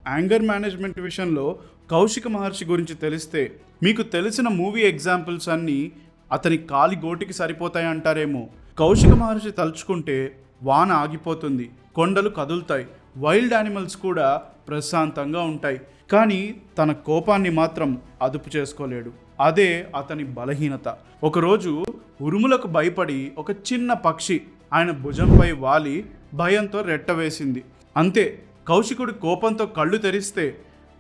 Anger management విషయంలో కౌశిక మహర్షి గురించి తెలిస్తే మీకు తెలిసిన మూవీ ఎగ్జాంపుల్స్ అన్నీ అతని కాలి గోటికి సరిపోతాయి అంటారేమో. కౌశిక మహర్షి తలుచుకుంటే వాన ఆగిపోతుంది, కొండలు కదులుతాయి, వైల్డ్ యానిమల్స్ కూడా ప్రశాంతంగా ఉంటాయి. కానీ తన కోపాన్ని మాత్రం అదుపు చేసుకోలేడు. అదే అతని బలహీనత. ఒకరోజు ఉరుములకు భయపడి ఒక చిన్న పక్షి ఆయన భుజంపై వాలి భయంతో రెట్టవేసింది. అంతే, కౌశికుడి కోపంతో కళ్ళు తెరిస్తే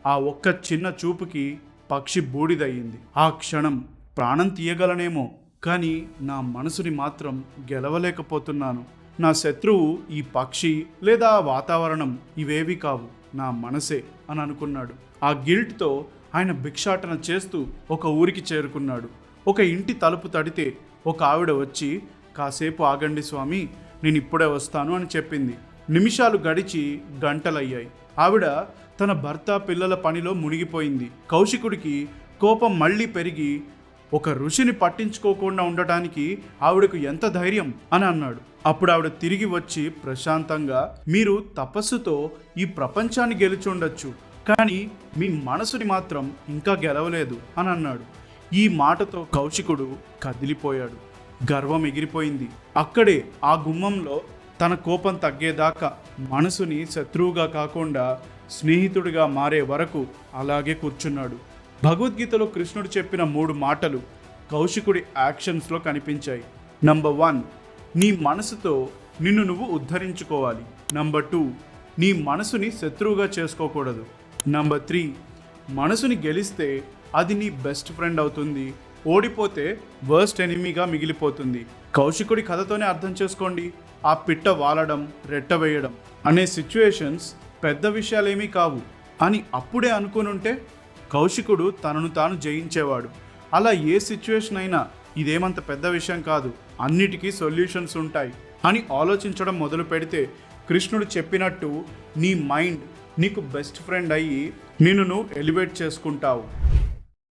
ఆ ఒక్క చిన్న చూపుకి పక్షి బూడిదయ్యింది. ఆ క్షణం ప్రాణం తీయగలనేమో, కానీ నా మనసుని మాత్రం గెలవలేకపోతున్నాను. నా శత్రువు ఈ పక్షి లేదా వాతావరణం ఇవేవి కావు, నా మనసే అని అనుకున్నాడు. ఆ గిల్ట్తో ఆయన భిక్షాటన చేస్తూ ఒక ఊరికి చేరుకున్నాడు. ఒక ఇంటి తలుపు తడితే ఒక ఆవిడ వచ్చి, కాసేపు ఆగండి స్వామి, నేను ఇప్పుడే వస్తాను అని చెప్పింది. నిమిషాలు గడిచి గంటలయ్యాయి. ఆవిడ తన భర్త పిల్లల పనిలో మునిగిపోయింది. కౌశికుడికి కోపం మళ్ళీ పెరిగి, ఒక ఋషిని పట్టించుకోకుండా ఉండటానికి ఆవిడకు ఎంత ధైర్యం అని అన్నాడు. అప్పుడు ఆవిడ తిరిగి వచ్చి ప్రశాంతంగా, మీరు తపస్సుతో ఈ ప్రపంచాన్ని గెలిచి ఉండొచ్చు, కానీ మీ మనసుని మాత్రం ఇంకా గెలవలేదు అని అన్నాడు. ఈ మాటతో కౌశికుడు కదిలిపోయాడు. గర్వం ఎగిరిపోయింది. అక్కడే ఆ గుమ్మంలో తన కోపం తగ్గేదాకా, మనసుని శత్రువుగా కాకుండా స్నేహితుడిగా మారే వరకు అలాగే కూర్చున్నాడు. భగవద్గీతలో కృష్ణుడు చెప్పిన 3 మాటలు కౌశికుడి యాక్షన్స్లో కనిపించాయి. నంబర్ 1, నీ మనసుతో నిన్ను నువ్వు ఉద్ధరించుకోవాలి. నంబర్ 2, నీ మనసుని శత్రువుగా చేసుకోకూడదు. నంబర్ 3, మనసుని గెలిస్తే అది నీ బెస్ట్ ఫ్రెండ్ అవుతుంది, ఓడిపోతే వర్స్ట్ ఎనిమీగా మిగిలిపోతుంది. కౌశికుడి కథతోనే అర్థం చేసుకోండి. ఆ పిట్ట వాలడం, రెట్ట వేయడం అనే సిచ్యువేషన్స్ పెద్ద విషయాలేమీ కావు అని అప్పుడే అనుకునుంటే కౌశికుడు తనను తాను జయించేవాడు. అలా ఏ సిచ్యువేషన్ అయినా ఇదేమంత పెద్ద విషయం కాదు, అన్నిటికీ సొల్యూషన్స్ ఉంటాయి అని ఆలోచించడం మొదలు పెడితే, కృష్ణుడు చెప్పినట్టు నీ మైండ్ నీకు బెస్ట్ ఫ్రెండ్ అయ్యి నిన్ను నువ్వు ఎలివేట్ చేసుకుంటావు.